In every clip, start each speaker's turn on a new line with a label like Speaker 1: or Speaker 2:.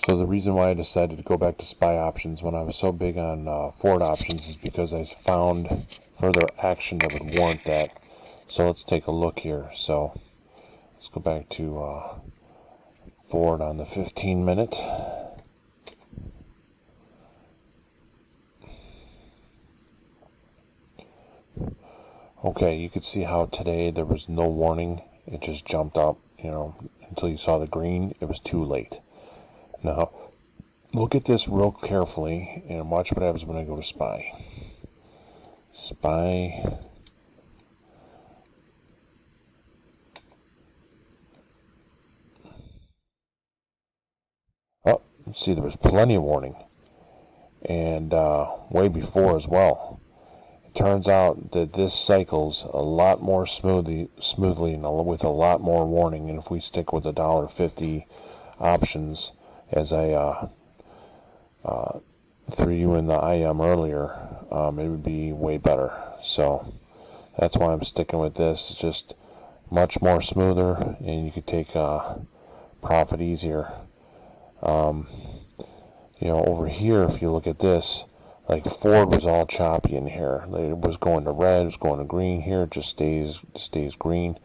Speaker 1: So the reason why I decided to go back to SPY options when I was so big on Ford options is because I found further action that would warrant that. So let's take a look here. So let's go back to Ford on the 15 minute. Okay, you could see how today there was no warning. It just jumped up, until you saw the green. It was too late. Now, look at this real carefully and watch what happens when I go to SPY. SPY. Oh, see, there was plenty of warning. And way before as well. It turns out that this cycles a lot more smoothly and with a lot more warning. And if we stick with $1.50 options, as I threw you in the IM earlier, it would be way better. So that's why I'm sticking with this. It's just much more smoother, and you could take profit easier. Over here, if you look at this, like Ford was all choppy in here. It was going to red, it was going to green. Here it just stays green.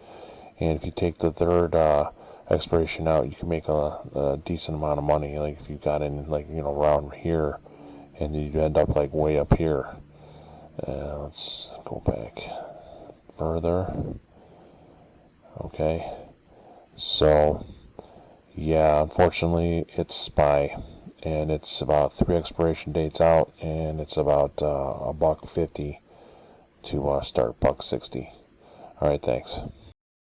Speaker 1: And if you take the third expiration out, you can make a decent amount of money. Like if you got in around here, and you end up like way up here. Let's go back further. Okay, so yeah, unfortunately it's SPY, and it's about 3 expiration dates out, and it's about $1.50 to start $1.60. All right, thanks.